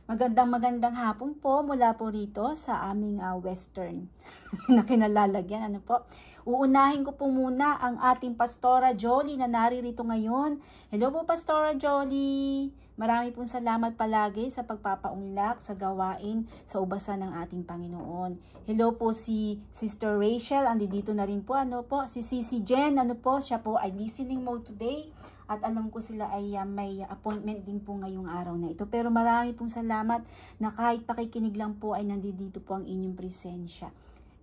Magandang hapon po mula po rito sa aming western na kinalalagyan. Ano po? Uunahin ko po muna ang ating Pastora Jolie na naririto ngayon. Hello po Pastora Jolie! Marami pong salamat palagi sa pagpapaunlak sa gawain sa ubasan ng ating Panginoon. Hello po si Sister Rachel, andito na rin po. Ano po? Si Sisi Jen, ano po? Siya po ay listening mode today. At alam ko sila ay may appointment din po ngayong araw na ito. Pero marami pong salamat na kahit pakikinig lang po ay nandito po ang inyong presensya.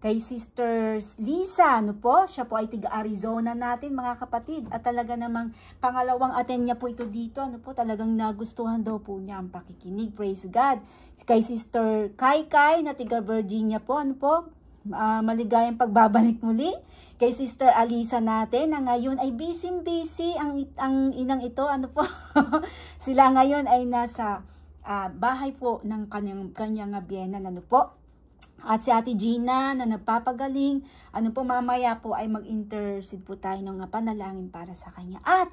Kay Sister Lisa, ano po? Siya po ay tiga Arizona natin mga kapatid. At talaga namang pangalawang attend niya po ito dito. Ano po? Talagang nagustuhan daw po niya ang pakikinig. Praise God. Kay Sister Kai na tiga Virginia po. Ano po? Maligayang pagbabalik muli. Kay Sister Alisa natin na ngayon ay busy ang inang ito. Ano po? Sila ngayon ay nasa bahay po ng kanyang biyenan. Ano po? At si Ate Gina na nagpapagaling, ano po mamaya po ay mag-intercede po tayo ng panalangin para sa kanya. At,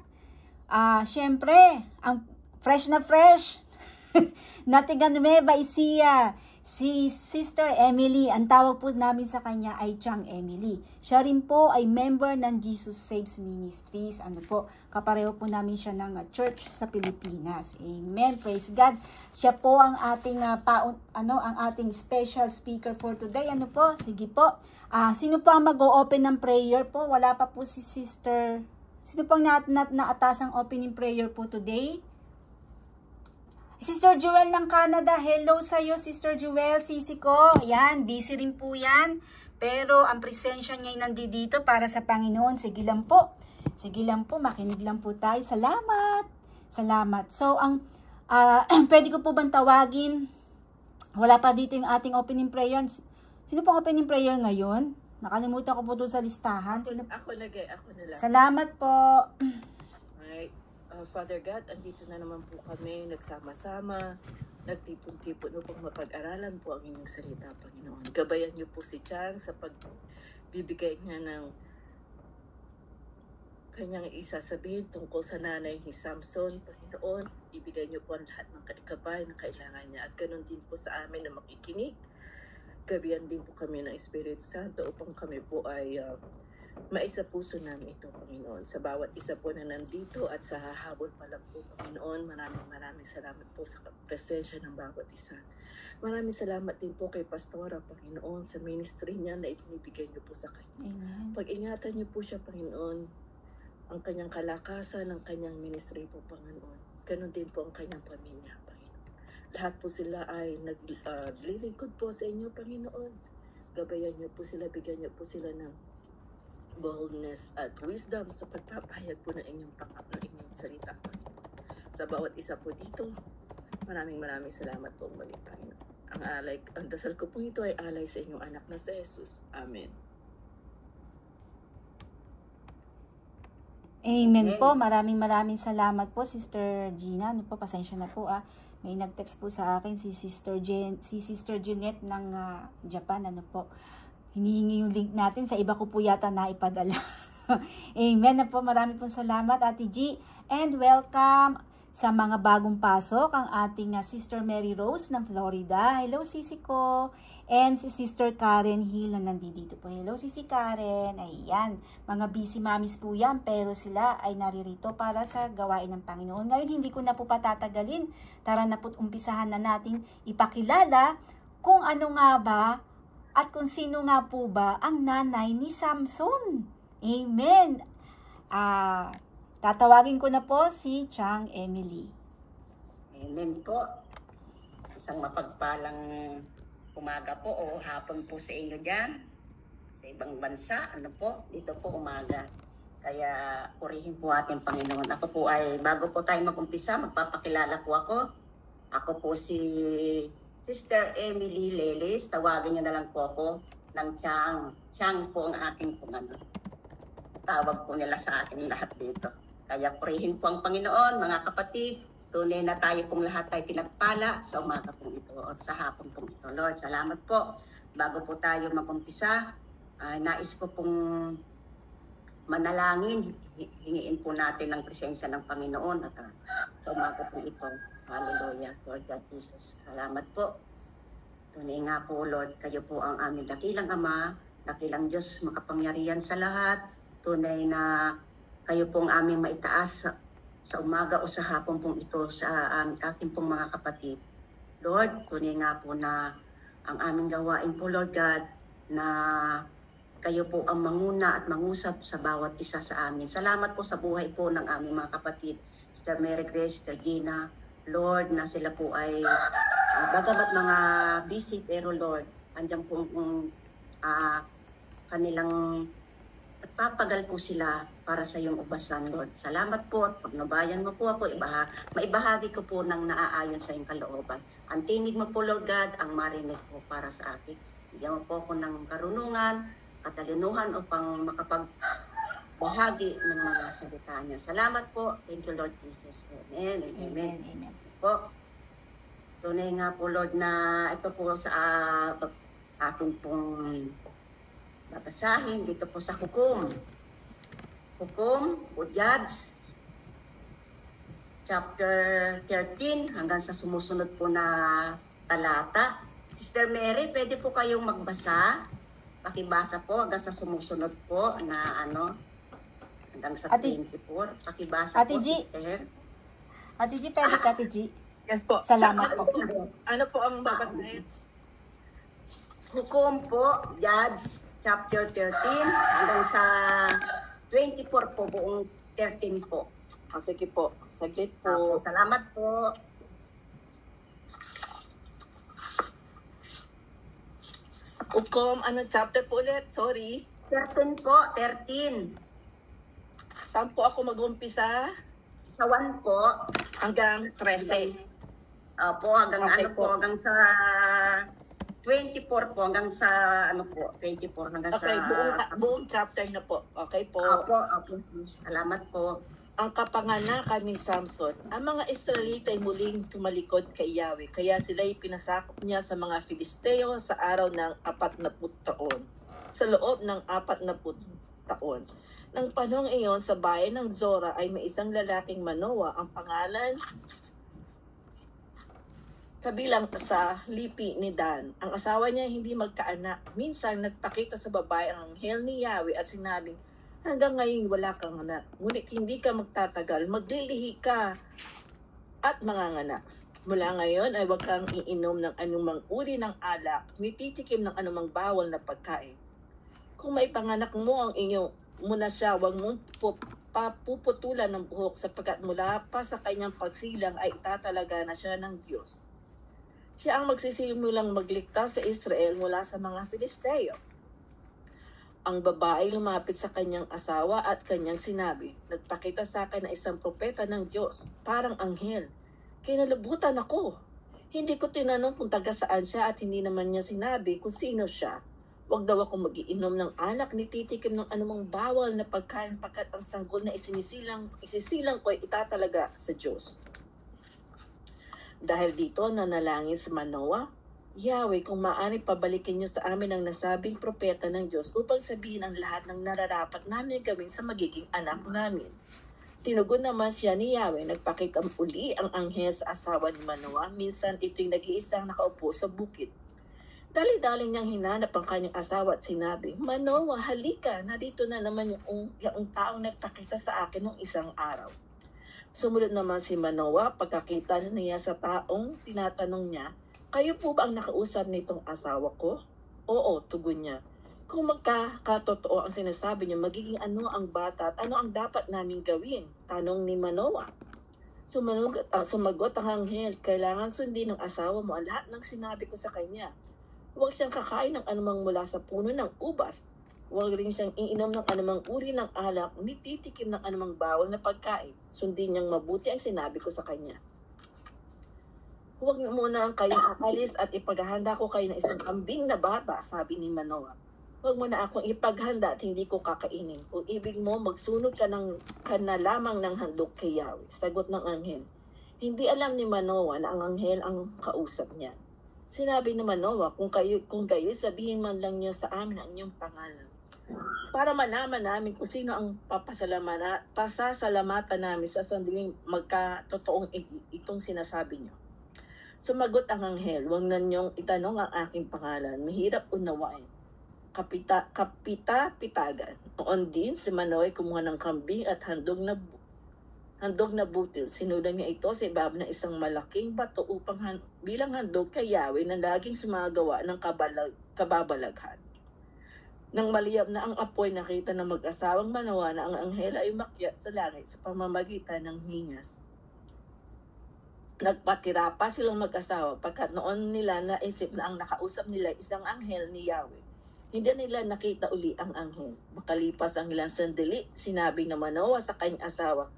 syempre, ang fresh na fresh, natiga Nueva Ecija, si Sister Emily, ang tawag po namin sa kanya ay Chang Emily. Siya rin po ay member ng Jesus Saves Ministries. Ano po, kapareho po namin siya ng church sa Pilipinas. Amen. Praise God. Siya po ang ating ang ating special speaker for today. Ano po? Sige po. Sino po ang mag-o-open ng prayer po? Wala pa po si Sister. Sino po ang naatasang opening prayer po today? Sister Jewel ng Canada, hello sa iyo Sister Jewel, sisi ko. Ayan, busy rin po yan. Pero ang presensya niya ay nandito para sa Panginoon. Sige lang po, makinig lang po tayo. Salamat. Salamat. So, pwede ko po bang tawagin? Wala pa dito yung ating opening prayer. Sino pong opening prayer ngayon? Nakalimutan ko po doon sa listahan. Ako na lang. Salamat po. Father God, andito na naman po kami, nagsama-sama, nagtipon-tipon upang mapag-aralan po ang inyong salita, Panginoon. Gabayan niyo po si Chang sa pagbibigay niya ng kanyang isasabihin tungkol sa nanay ni Samson, Panginoon. Ibigay niyo po ang lahat ng gabay na kailangan niya. At ganun din po sa amin na makikinig. Gabayan din po kami ng Espiritu Santo upang kami po ay maisa puso namin ito, Panginoon. Sa bawat isa po na nandito at sa hahabol pa lang po, Panginoon, maraming salamat po sa presensya ng bawat isa. Maraming salamat din po kay Pastora, Panginoon, sa ministry niya na ibinibigay niyo po sa kanya. Amen. Pag-ingatan niyo po siya, Panginoon, ang kanyang kalakasan, ang kanyang ministry po, Panginoon. Ganon din po ang kanyang pamilya, Panginoon. Lahat po sila ay naglilingkod po sa inyo, Panginoon. Gabayan niyo po sila, bigyan niyo po sila ng boldness at wisdom sa pagpapahayag po ng inyong salita. Sa bawat isa po dito, maraming salamat po muli, Panginoon. Ang dasal ko po ito ay alay sa inyong anak na si Jesus. Amen. Amen po. Maraming salamat po, Sister Gina. Ano po, pasensya na po May nag-text po sa akin si Sister Jeanette ng Japan. Ano po, hinihingi yung link natin. Sa iba ko po yata naipadala. Amen na po. Marami pong salamat, Ate G. And welcome sa mga bagong pasok ang ating Sister Mary Rose ng Florida. Hello, sisi ko. And si Sister Karen Hill na nandito po. Hello, sisi Karen. Ayan. Mga busy mommies po yan. Pero sila ay naririto para sa gawain ng Panginoon. Ngayon, hindi ko na po patatagalin. Tara na po, umpisahan na natin ipakilala kung ano nga ba at kung sino nga po ba ang nanay ni Samson. Amen. Tatawagin ko na po si Chang Emily. Amen po. Isang mapagpalang umaga po o hapon po sa inyo dyan. Sa ibang bansa, dito po umaga. Kaya purihin po ating Panginoon. Ako po ay, bago po tayo mag-umpisa, magpapakilala po ako. Ako po si Sister Emily Lelis, tawagin niyo na lang po ako ng Chang. Chang po ang aking tawag po nila sa akin lahat dito. Kaya purihin po ang Panginoon, mga kapatid. Tunay na tayo pong lahat ay pinagpala sa umaga pong ito o sa hapon pong ito. Lord, salamat po. Bago po tayo mag-umpisa, nais ko pong manalangin. Hingiin po natin ang presensya ng Panginoon at sa umaga pong ito. Hallelujah, Lord God Jesus. Salamat po. Tunay nga po, Lord, kayo po ang aming dakilang Ama, dakilang Diyos, makapangyarihan sa lahat. Tunay na kayo pong aming maitaas sa umaga o sa hapon pong ito sa ating pong mga kapatid. Lord, tunay nga po na ang aming gawain po, Lord God, na kayo po ang manguna at mangusap sa bawat isa sa amin. Salamat po sa buhay po ng aming mga kapatid, Sister Mary Grace, Sister Gina, Lord, na sila po ay bagamat mga busy, pero Lord, andyan po kanilang papagal po sila para sa iyong ubasan, Lord. Salamat po at pagnabayan mo po ako, maibahagi ko po ng naaayon sa iyong kalooban. Ang tinig mo po, Lord God, ang marinig po para sa akin. Bigyan mo po ako ng karunungan, katalinuhan upang makapagbahagi ng mga salita niya. Salamat po. Thank you, Lord Jesus. Amen. Amen. Amen. Po. Tunay nga po, Lord, na ito po sa ating pong babasahin dito po sa Hukom. Hukom o Judges, chapter 13 hanggang sa sumusunod po na talata. Sister Mary, pwede po kayong magbasa? Pakibasa po hanggang sa sumusunod po na hanggang sa 24. Pakibasa Ate po, G. Sister. Ate G, pwede ka, Ate G? Yes po. Salamat po. Ano po ang babasahin? Hukom po, Judges, chapter 13 hanggang sa 24 po, buong 13 po. Sige po. Saglit Opo, po. salamat po. Hukom, ano chapter po ulit? Sorry. 13 po, 13. Saan po ako mag-umpisa? Sa 1 po. Hanggang 13. Opo, hanggang Okay po, po. hanggang sa 24 po, hanggang sa 24 hanggang Okay, sa buong chapter na po. Okay po. Opo, sis. Salamat po. Ang kapanganakan ni Samson, ang mga Israelita ay muling tumalikod kay Yahweh, kaya sila'y pinasakop niya sa mga Filisteo sa araw ng 40 taon. Sa loob ng 40 taon. Nang panahong iyon, sa bayan ng Zora ay may isang lalaking Manoah, ang pangalan kabilang sa lipi ni Dan. Ang asawa niya hindi magkaanak. Minsan nagpakita sa babae ang anghel ni Yahweh at sinabing, hanggang ngayon wala kang anak. Ngunit hindi ka magtatagal, maglilihi ka at manganganak. Mula ngayon ay huwag kang iinom ng anumang uri ng alak, nititikim ng anumang bawal na pagkain. Kung may panganak mo ang inyong muna siya, huwag mong papuputulan ng buhok sapagkat mula pa sa kanyang pagsilang ay itatalaga na siya ng Diyos. Siya ang magsisimulang magligtas sa Israel mula sa mga Filisteo. Ang babae lumapit sa kanyang asawa at kanyang sinabi, nagpakita sa akin na isang propeta ng Diyos, parang anghel. Kinalubutan ako. Hindi ko tinanong kung taga saan siya at hindi naman niya sinabi kung sino siya. Huwag daw ako magiinom ng alak ni titikim ng anumang bawal na pagkain pagkat ang sanggol na isisilang ko ay itatalaga sa Diyos. Dahil dito nanalangin si Manoah, Yahweh, kung maaari pabalikin niyo sa amin ang nasabing propeta ng Diyos upang sabihin ang lahat ng nararapat namin gawin sa magiging anak namin. Tinugon naman siya ni Yahweh, nagpakita uli ang anghel sa asawa ni Manoah, minsan ito'y nag-iisang nakaupo sa bukid. Dali-dali niyang hinanap ang kanyang asawa at sinabi, Manoah, halika, narito na naman yung taong nagpakita sa akin ng isang araw. Sumunod naman si Manoah, pagkakita niya sa taong tinatanong niya, kayo po ba ang nakausap nitong asawa ko? Oo, tugon niya. Kung magkakatotoo ang sinasabi niyo, magiging ano ang bata at ano ang dapat namin gawin? Tanong ni Manoah. Sumagot ang anghel, kailangan sundin ng asawa mo ang lahat ng sinabi ko sa kanya. Huwag siyang kakain ng anumang mula sa puno ng ubas. Huwag rin siyang iinom ng anumang uri ng alak, ni titikim ng anumang bawal na pagkain. Sundin niyang mabuti ang sinabi ko sa kanya. Huwag muna ang kayong akalis at ipaghahanda ko kayo ng isang kambing na bata, sabi ni Manoah. Huwag mo na akong ipaghanda at hindi ko kakainin. Kung ibig mo, magsunog ka na lamang ng handog kay Yahweh. Sagot ng anghel. Hindi alam ni Manoah na ang anghel ang kausap niya. Sinabi ni Manoah, kung kayo sabihin man lang niyo sa amin ang inyong pangalan. para malaman namin kung sino ang pasasalamatan namin sa sandaling magkatotoong itong sinasabi niyo. Sumagot ang anghel, huwag na niyong itanong ang aking pangalan. Mahirap unawain. Kapita-pitagan. Noon din si Manoy kumuha ng kambing at handog na butil. Sinulan niya ito sa ibabaw ng isang malaking bato upang bilang handog kay Yahweh na laging sumagawa ng kababalaghan. Nang maliyab na ang apoy, nakita ng mag-asawang Manoa na ang anghel ay umakyat sa langit sa pamamagitan ng hingas. Nagpatira pa silang mag-asawa pagkat noon nila naisip na ang nakausap nila isang anghel ni Yahweh. Hindi nila nakita uli ang anghel. Makalipas ang ilang sandali, sinabi ng Manoa sa kanyang asawa,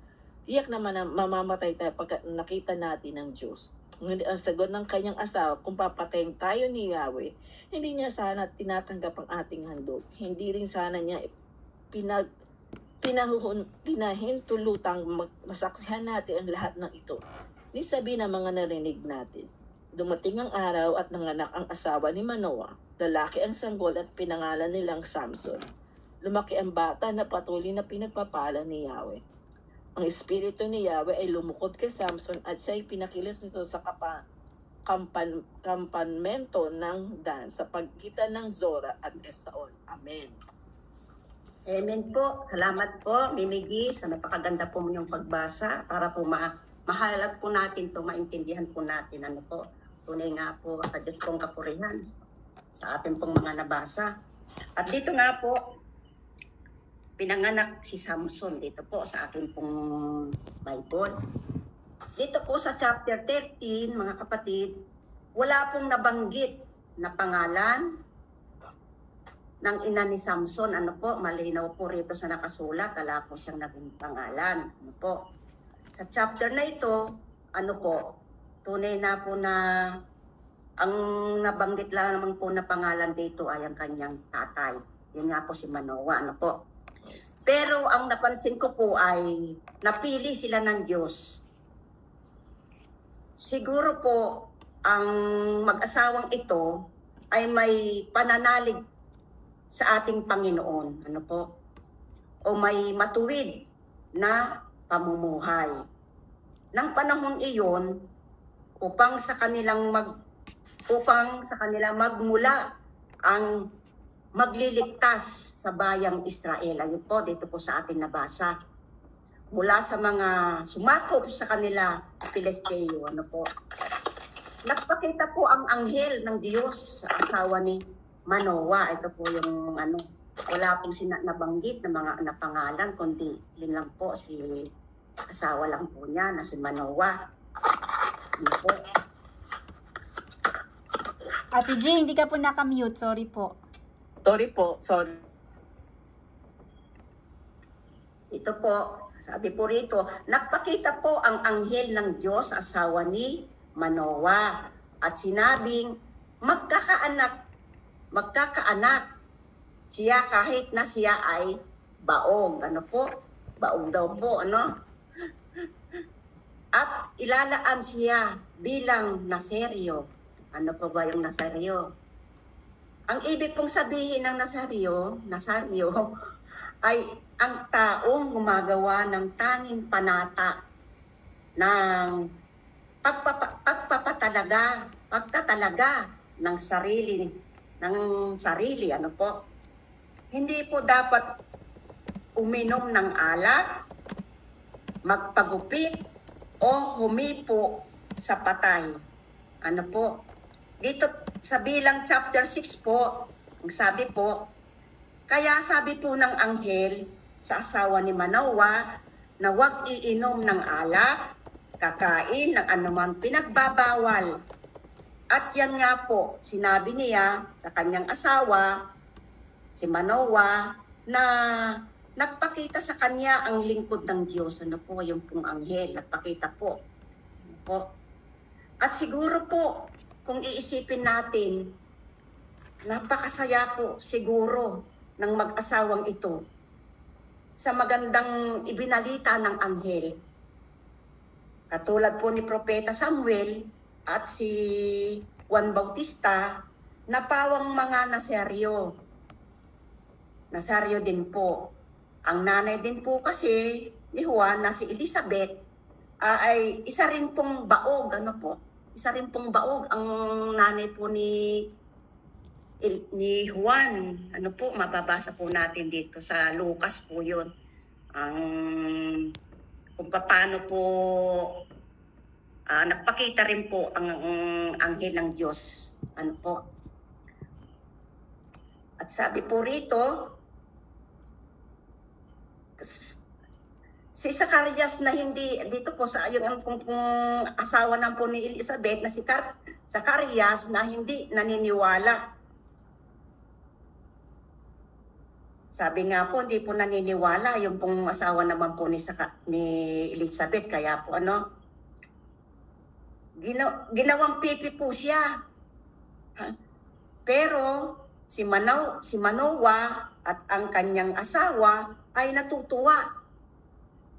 tiyak naman na mamamatay tayo pagkat nakita natin ng Diyos. Ngunit ang sagot ng kanyang asawa, kung papatayin tayo ni Yahweh, hindi niya sana tinatanggap ang ating handog. Hindi rin sana niya pinahintulutang masaksihan natin ang lahat ng ito. Ni sabi ng mga narinig natin. Dumating ang araw at nanganak ang asawa ni Manoa. Lalaki ang sanggol at pinangalan nilang Samson. Lumaki ang bata na patuloy na pinagpapala ni Yahweh. Ang espiritu ni Yahweh ay lumukod kay Samson at siya ay pinakilos nito sa kampanmento ng Dan sa pagitan ng Zora at Estaol. Amen. Amen po. Salamat po, Mimigi, sa napakaganda po yung pagbasa para po mahalat po natin to, maintindihan po natin ano po. Tunay nga po sa Diyos pong kapurihan sa ating pong mga nabasa. At dito nga po, pinanganak si Samson dito po sa ating pong Bible. Dito po sa chapter 13, mga kapatid, wala pong nabanggit na pangalan ng ina ni Samson. Ano po, malinaw po rito sa nakasulat, wala po siyang naging pangalan. Ano po, sa chapter na ito, ano po, tunay na po na ang nabanggit lang naman po na pangalan dito ay ang kanyang tatay. Yun nga po si Manoa, ano po. Pero ang napansin ko po ay napili sila ng Diyos. Siguro po ang mag-asawang ito ay may pananalig sa ating Panginoon, ano po? O may matuwid na pamumuhay. Nang panahon iyon, upang sa kanila magmula ang magliligtas sa bayang Israel. Ayun po, dito po sa ating nabasa. Mula sa mga sumakop sa kanila sa Pilisteo, ano po. Nagpakita po ang anghel ng Diyos sa asawa ni Manoa. Ito po yung ano, wala pong nabanggit na mga napangalan, kundi yun lang po, si asawa lang po niya na si Manoa. Ano po. Ate Jane, hindi ka po nakamute. Sorry po. Sorry po, sorry. Ito po, sabi po rito, nagpakita po ang anghel ng Diyos sa asawa ni Manoa at sinabing magkakaanak siya kahit na siya ay baog. Ano po? Baog daw po, ano? At ilalaan siya bilang Naseryo. Ano po ba yung Naseryo? Ang ibig pong sabihin ng Naseryo ay ang taong gumagawa ng tanging panata ng pagtatalaga ng sarili, ano po? Hindi po dapat uminom ng alak, magpagupit, o humipo sa patay. Ano po? Dito sa Bilang chapter 6 po, ang sabi po, kaya sabi po ng anghel sa asawa ni Manoa na huwag iinom ng alak, kakain ng anumang pinagbabawal. At yan nga po, sinabi niya sa kanyang asawa, si Manoa, na nagpakita sa kanya ang lingkod ng Diyos. Ano po, yung pong anghel, nagpakita po. Ano po. At siguro po, kung iisipin natin, napakasaya po siguro ng mag-asawang ito sa magandang ibinalita ng anghel. Katulad po ni Propeta Samuel at si Juan Bautista na pawang mga Naseryo. Nazario din po. Ang nanay din po kasi ni Juan na si Elizabeth ay isa rin pong baog, isa rin pong baog ang nanay po ni Juan. Mababasa po natin dito sa Lucas po yun. Kung paano po nagpakita rin po ang anghel ng Diyos. At sabi po rito, si Zacarias na hindi, dito po sa yung asawa ng po ni Elizabeth na si Zacarias na hindi naniniwala. Sabi nga po, hindi po naniniwala yung pong asawa naman po ni Elizabeth. Kaya po ginawang pipi po siya. Pero si Manoah at ang kanyang asawa ay natutuwa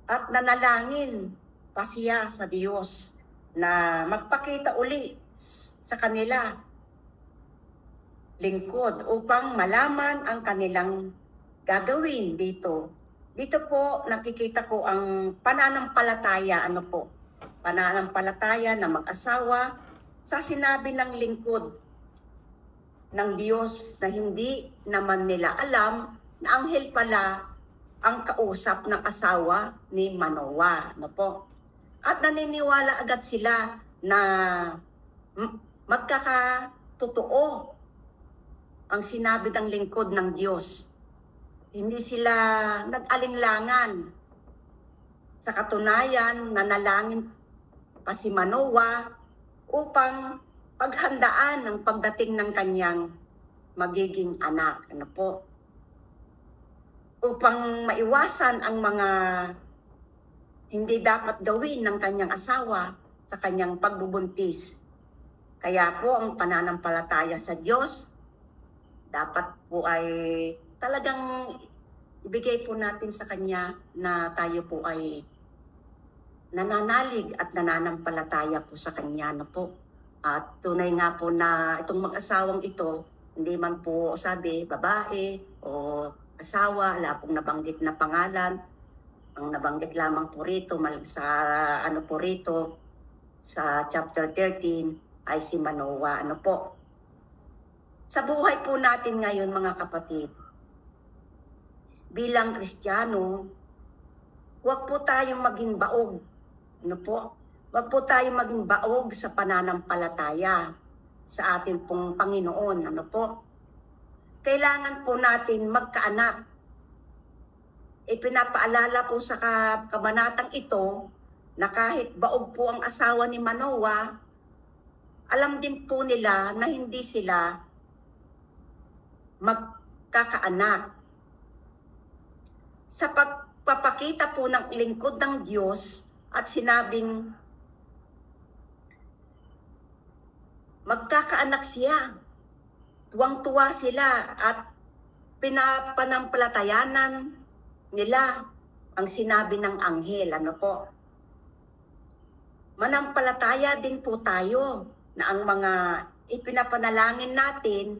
at nanalangin pa siya sa Diyos na magpakita uli sa kanila lingkod upang malaman ang kanilang gagawin dito. Dito po nakikita ko ang pananampalataya, pananampalataya na mag-asawa sa sinabi ng lingkod ng Diyos na hindi naman nila alam na anghel pala ang kausap ng asawa ni Manoah. At naniniwala agad sila na magkakatotoo ang sinabi ng lingkod ng Diyos. Hindi sila nag-alinlangan. Sa katunayan, nanalangin pa si Manoah upang paghandaan ang pagdating ng kanyang magiging anak. Upang maiwasan ang mga hindi dapat gawin ng kanyang asawa sa kanyang pagbubuntis. Kaya po ang pananampalataya sa Diyos dapat po ay talagang ibigay po natin sa Kanya na tayo po ay nananalig at nananampalataya po sa Kanya. At tunay nga po na itong mag-asawang ito, hindi man po sabi babae o asawa, wala pong nabanggit na pangalan. Ang nabanggit lamang po rito sa chapter 13 ay si Manoah. Sa buhay po natin ngayon mga kapatid, bilang Kristiyano, huwag po tayong maging baog. Huwag po tayong maging baog sa pananampalataya sa ating pong Panginoon. Kailangan po natin magkaanak. Ipinapaalala po sa kabanatang ito na kahit baog po ang asawa ni Manoah, alam din po nila na hindi sila magkakaanak. Sa pagpapakita po ng lingkod ng Diyos at sinabing magkakaanak siya, tuwang-tuwa sila at pinapanampalatayanan nila ang sinabi ng anghel. Manampalataya din po tayo na ang mga ipinapanalangin natin,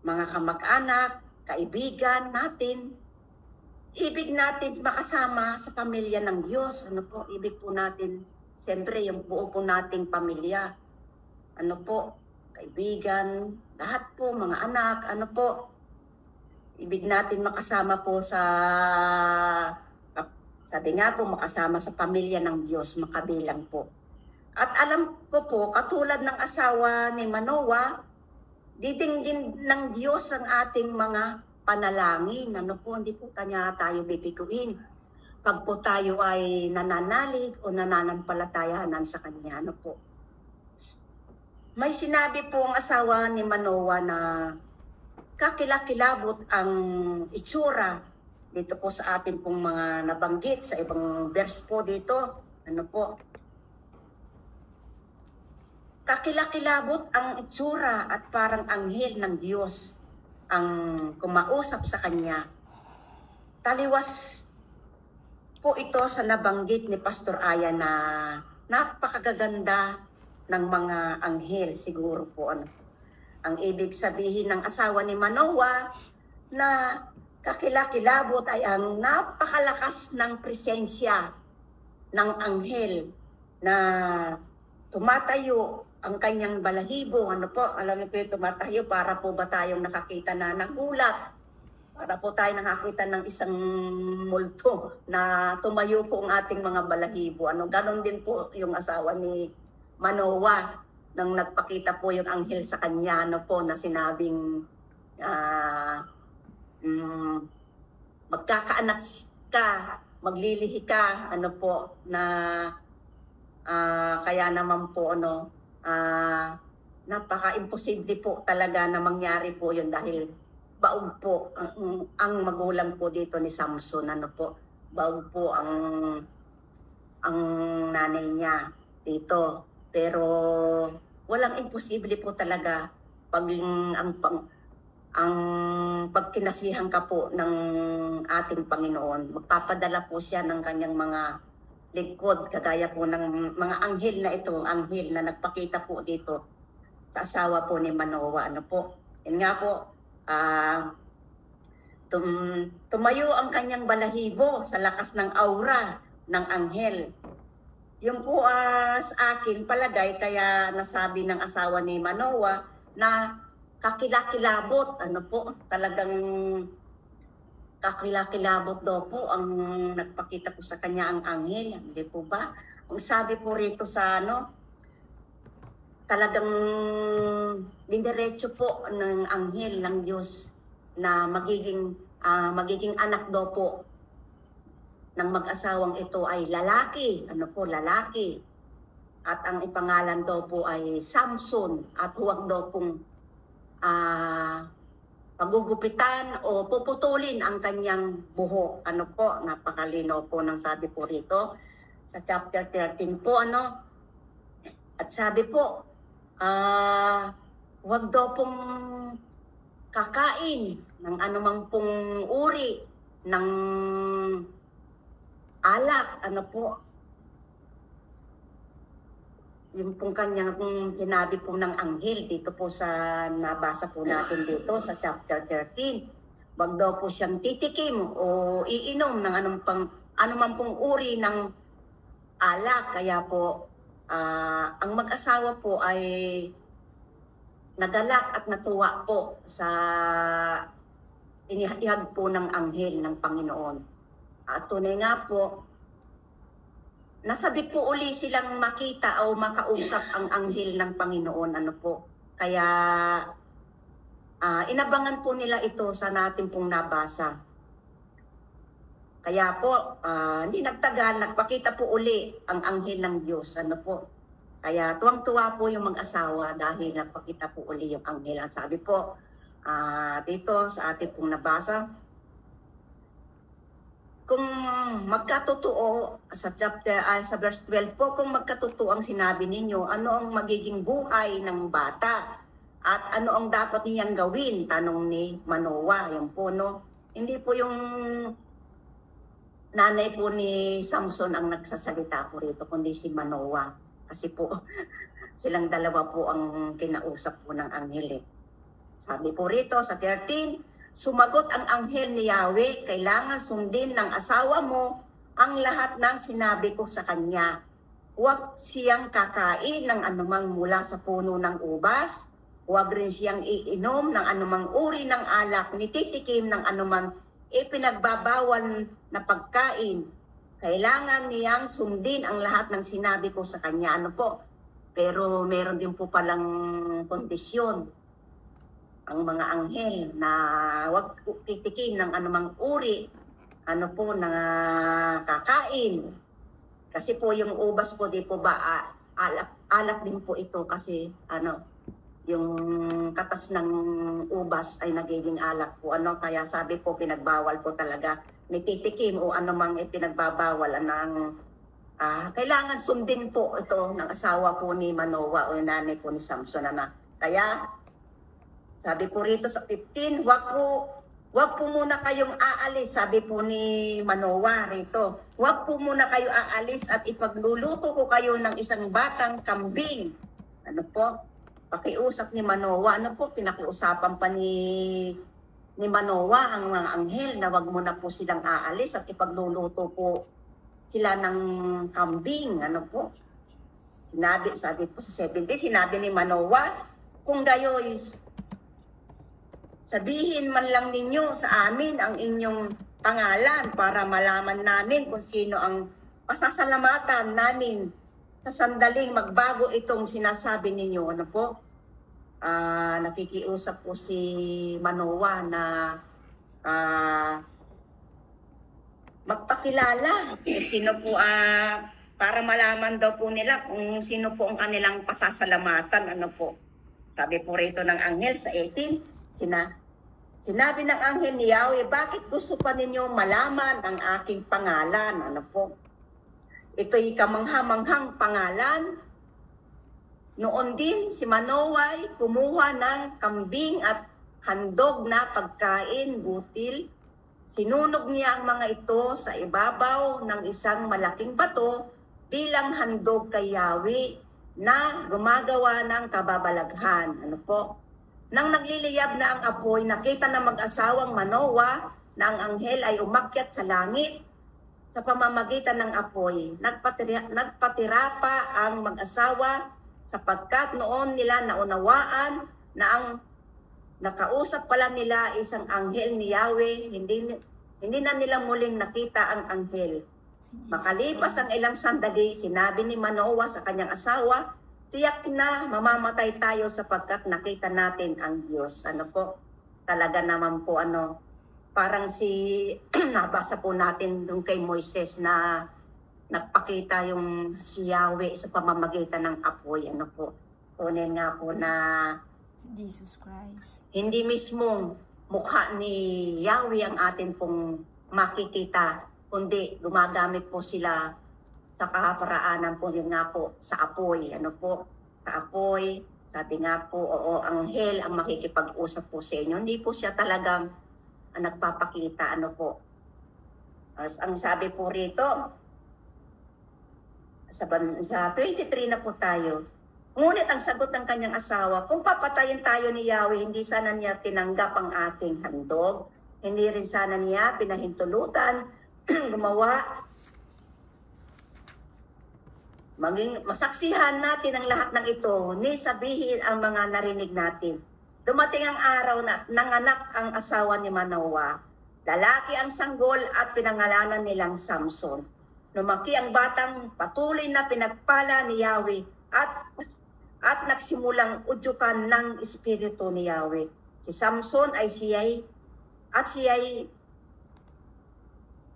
mga kamag-anak, kaibigan natin, ibig natin makasama sa pamilya ng Diyos. Ibig po natin, siyempre yung buo po nating pamilya. Kaibigan, lahat po, mga anak, ibig natin makasama po sabi nga po, makasama sa pamilya ng Diyos, makabilang po. At alam ko po, katulad ng asawa ni Manoah, didinggin ng Diyos ang ating mga panalangin. Hindi po tayo bibiguin. Pag po tayo ay nananalig o nananampalatayanan sa Kanya. May sinabi po ang asawa ni Manoah na kakilakilabot ang itsura dito po sa ating pong mga nabanggit sa ibang verse po dito. Kakilakilabot ang itsura at parang anghel ng Diyos ang kumausap sa kanya. Taliwas po ito sa nabanggit ni Pastor Aya na napakagaganda ng mga anghel siguro po. Ang ibig sabihin ng asawa ni Manoah na kakilakilabot ay ang napakalakas ng presensya ng anghel na tumatayo ang kanyang balahibo. Ano po, alam niyo po yung tumatayo para po ba tayong nakakita na nagulat? Para po tayo nakakita ng isang multo na tumayo po ang ating mga balahibo. Ano, ganon din po yung asawa ni Manoah nang nagpakita po yung anghel sa kanya, ano po, na sinabing magkakaanak ka, maglilihi ka, ano po, na kaya naman po, ano, napaka-imposible po talaga na mangyari po yun dahil baog po ang magulang po dito ni Samson, ano po, baog po ang nanay niya dito. Pero walang imposible po talaga pag ang pagkinasihan ka po ng ating Panginoon. Magpapadala po siya ng kanyang mga lingkod, kagaya po ng mga anghel na ito, anghel na nagpakita po dito sa asawa po ni Manoah. Ano po, yun nga po, tumayo ang kanyang balahibo sa lakas ng aura ng anghel. Yung po sa akin palagay, kaya nasabi ng asawa ni Manoah na kakilakilabot, ano po, talagang kakilakilabot daw po ang nagpakita po sa kanya ang anghel, hindi po ba? Ang sabi po rito sa ano, talagang diniretso po ng anghel ng Diyos na magiging anak daw po ng mag-asawang ito ay lalaki, ano po, lalaki. At ang ipangalan daw po ay Samson, at huwag daw pong pagugupitan o puputulin ang kanyang buhok. Ano po, napakalino po ng sabi po rito sa chapter 13 po, ano. At sabi po, huwag daw pong kakain ng anumang pong uri ng alak, ano po. Yung pong kanyang sinabi po ng anghel dito po sa nabasa po natin dito sa chapter 13. Wag daw po siyang titikim o iinom ng anumang pong uri ng alak. Kaya po ang mag-asawa po ay nagalak at natuwa po sa inihahag po ng anghel ng Panginoon. At tunay nga po, nasabi po uli silang makita o makausap ang anghel ng Panginoon, ano po. Kaya inabangan po nila ito sa natin pong nabasa. Kaya po, hindi nagtagal, nagpakita po uli ang anghel ng Diyos, ano po. Kaya tuwang-tuwa po yung mag-asawa dahil nagpakita po uli yung anghel. At sabi po, dito sa ating pong nabasa, kung magkatotoo sa chapter sa verse 12 po, kung magkatotoo ang sinabi ninyo, ano ang magiging buhay ng bata at ano ang dapat niyang gawin, tanong ni Manoah. Yung po, no, hindi po yung nanay po ni Samson ang nagsasalita po rito, kundi si Manoah, kasi po silang dalawa po ang kinausap po ng anghel. Sabi po rito sa 13, sumagot ang anghel ni Yahweh, kailangan sundin ng asawa mo ang lahat ng sinabi ko sa kanya. Huwag siyang kakain ng anumang mula sa puno ng ubas, huwag rin siyang iinom ng anumang uri ng alak, nititikim ng anumang ipinagbabawal na pagkain. Kailangan niyang sundin ang lahat ng sinabi ko sa kanya. Ano po? Pero meron din po palang kondisyon ang mga anghel na huwag titikim ng anumang uri, ano po, na kakain. Kasi po yung ubas po, di po ba, alak din po ito kasi, ano, yung katas ng ubas ay nagiging alak po. Ano, kaya sabi po, pinagbawal po talaga. May titikim o anumang ipinagbabawal ng kailangan sundin po ito ng asawa po ni Manoah o nanay po ni Samson. Kaya, sabi po rito sa 15, wag po muna kayong aalis, sabi po ni Manoah rito. Wag po muna kayo aalis at ipagluluto ko kayo ng isang batang kambing. Ano po? Pakiusap ni Manoah, ano po? Pinakiusapan pa ni ni Manoah ang mga anghel na wag mo na po silang aalis at ipagluluto po sila ng kambing. Ano po? Sabi po sa 70, sinabi ni Manoah, kung gayoy, sabihin man lang ninyo sa amin ang inyong pangalan para malaman namin kung sino ang pasasalamatan namin sa sandaling magbago itong sinasabi ninyo. Ano po? Nakikiusap po si Manoah na magpakilala kung sino po, para malaman daw po nila kung sino po ang kanilang pasasalamatan. Ano po? Sabi po rito ng anghel sa 18, sinabi ng anghel ni Yahweh, bakit gusto pa ninyo malaman ang aking pangalan? Ano po? Ito'y kamangha-manghang pangalan. Noon din si Manoah kumuha ng kambing at handog na pagkain, butil. Sinunog niya ang mga ito sa ibabaw ng isang malaking bato bilang handog kay Yahweh na gumagawa ng kababalaghan. Ano po? Nang nagliliyab na ang apoy, nakita ng mag-asawang Manoah na ang anghel ay umakyat sa langit sa pamamagitan ng apoy. Nagpatira pa ang mag-asawa sapagkat noon nila naunawaan na ang nakausap pala nila isang anghel ni Yahweh, hindi na nila muling nakita ang anghel. Makalipas ang ilang sandali, sinabi ni Manoah sa kanyang asawa, tiyak na mamamatay tayo sapagkat nakita natin ang Diyos. Ano po? Talaga naman po parang nabasa po natin doon kay Moises na nagpakita yung si Yahweh sa pamamagitan ng apoy. Ano po? Tunin nga po na Jesus Christ. Hindi mismo mukha ni Yahweh ang atin pong makikita, kundi gumagamit po sila sa kaparaanan po yun nga po sa apoy. Ano po? Sa apoy, sabi nga po, oo, anghel ang makikipag-usap po sa inyo. Hindi po siya talagang nagpapakita. Ano po? Ang sabi po rito, sa 23 na po tayo. Ngunit ang sagot ng kanyang asawa, kung papatayin tayo ni Yahweh, hindi sana niya tinanggap ang ating handog. Hindi rin sana niya pinahintulutan, gumawa. Masaksihan natin ang lahat ng ito, ni sabihin ang mga narinig natin. Dumating ang araw na nanganak ang asawa ni Manoah. Lalaki ang sanggol at pinangalanan nilang Samson. Lumaki ang batang patuloy na pinagpala ni Yahweh at nagsimulang udyukan ng espiritu ni Yahweh. Si Samson ay siya'y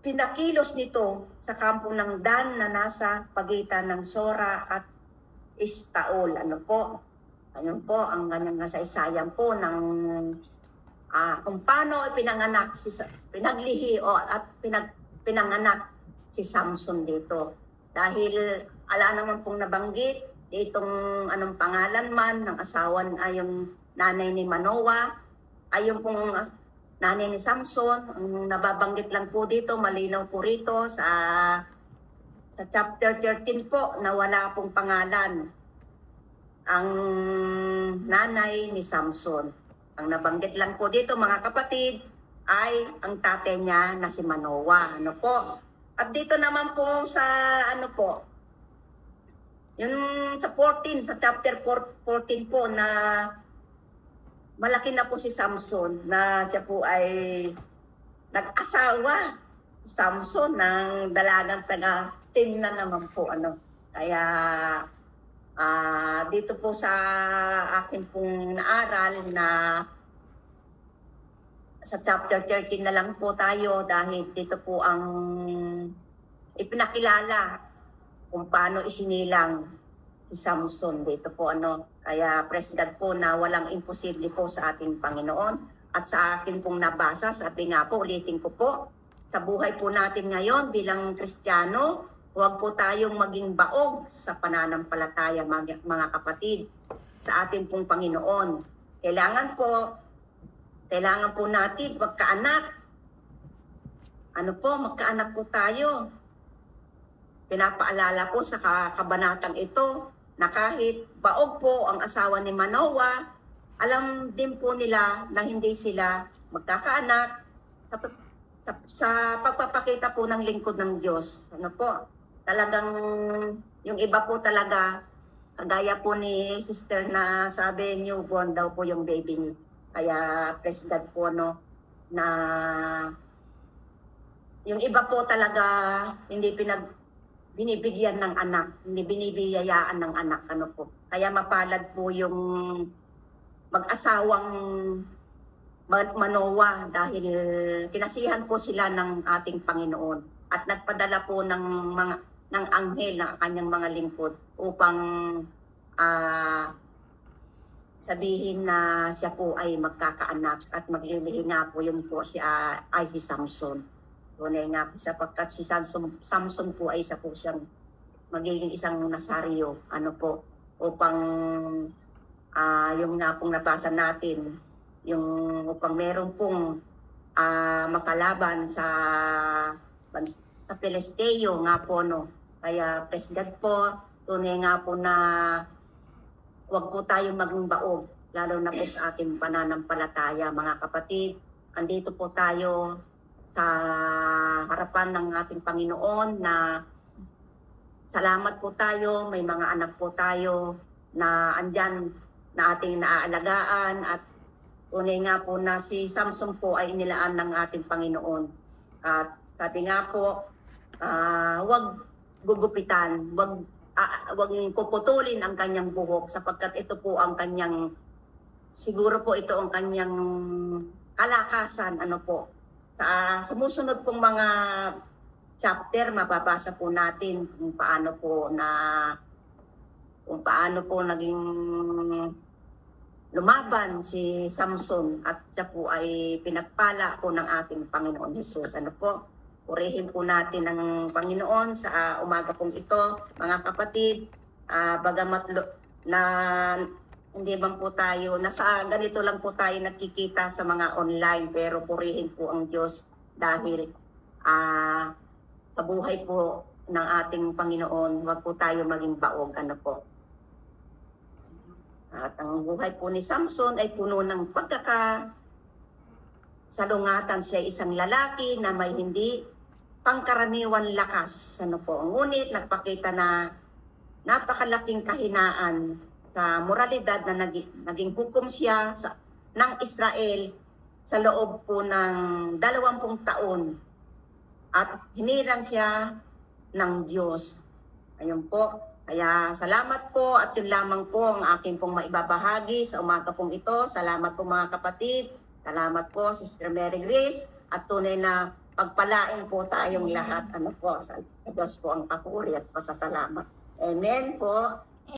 pinakilos nito sa kampo ng Dan na nasa pagitan ng Sora at Estaol. Ano po? Ayun po ang kanyang kasaysayan po ng kung paano pinanganak pinanganak si Samson dito. Dahil ala naman pong nabanggit itong anong pangalan man ng asawa ay yung nanay ni Manoah, ay yung pong nanay ni Samson. Ang nababanggit lang po dito, malinaw po rito sa chapter 13 po na wala pong pangalan ang nanay ni Samson. Ang nabanggit lang po dito mga kapatid ay ang tatay niya na si Manoah. Ano po? At dito naman po sa yung sa 14, sa chapter 14 po na malaki na po si Samson na siya po ay nag-asawa. Samson ng dalagang taga Timna naman po. Kaya dito po sa akin pong naaral na sa chapter 13 na lang po tayo dahil dito po ang ipinakilala kung paano isinilang si Samson dito po. Kaya praise God po na walang imposible po sa ating Panginoon. At sa akin pong nabasa, sabi nga po, ulitin ko po, sa buhay po natin ngayon bilang Kristiyano, huwag po tayong maging baog sa pananampalataya mga kapatid sa ating pong Panginoon. Kailangan po natin magkaanak. Magkaanak po tayo. Pinapaalala po sa kabanatang ito na kahit baog po ang asawa ni Manoah, alam din po nila na hindi sila magkakaanak sa pagpapakita po ng lingkod ng Diyos. Ano po, talagang yung iba po talaga, kagaya po ni sister na sabi newborn daw po yung baby niya. Kaya president po no, na yung iba po talaga hindi binibigyan ng anak, hindi binibiyayaan ng anak. Ano po. Kaya mapalad po yung mag-asawang Manoa dahil kinasihan po sila ng ating Panginoon at nagpadala po ng anghel na kanyang mga lingkod upang sabihin na siya po ay magkakaanak at maglilihinga po yun po ay si Samson. Tunay nga po sapagkat si Samson po ay isa po siyang magiging isang nasaryo ano po upang yung nga pong nabasa natin yung upang meron pong makalaban sa Pilisteo nga po no. Kaya president po, tunay nga po na huwag po tayo maging baog, lalo na po sa ating pananampalataya mga kapatid. Andito po tayo sa harapan ng ating Panginoon na salamat po tayo, may mga anak po tayo na andyan na ating naaalagaan at tunay nga po na si Samson po ay inilaan ng ating Panginoon. At sabi nga po, huwag gugupitan, huwag puputulin ang kanyang buhok sapagkat ito po ang kanyang, siguro po ito ang kanyang kalakasan. Ano po. Sa sumusunod pong mga chapter, mababasa po natin kung paano po naging lumaban si Samson at siya po ay pinagpala po ng ating Panginoon Jesus. Ano po? Purihin po natin ang Panginoon sa umaga pong ito, mga kapatid. Bagamat na hindi man po tayo, nasa ganito lang po tayo nakikita sa mga online, pero purihin po ang Diyos dahil sa buhay po ng ating Panginoon, wag po tayo maging baog. Ano po? At ang buhay po ni Samson ay puno ng pagkakasalungatan. Siya isang lalaki na may hindi pangkaraniwan lakas. Ano po? Ngunit nagpakita na napakalaking kahinaan sa moralidad na naging hukom siya ng Israel sa loob po ng 20 taon. At hinirang siya ng Diyos. Ayun po. Kaya salamat po at yun lamang po ang aking pong maibabahagi sa umaga pong ito. Salamat po mga kapatid. Salamat po Sister Mary Grace at tunay na pagpalain po tayong lahat. Ano po, sa Diyos po ang papuri at pasasalamat. Amen po.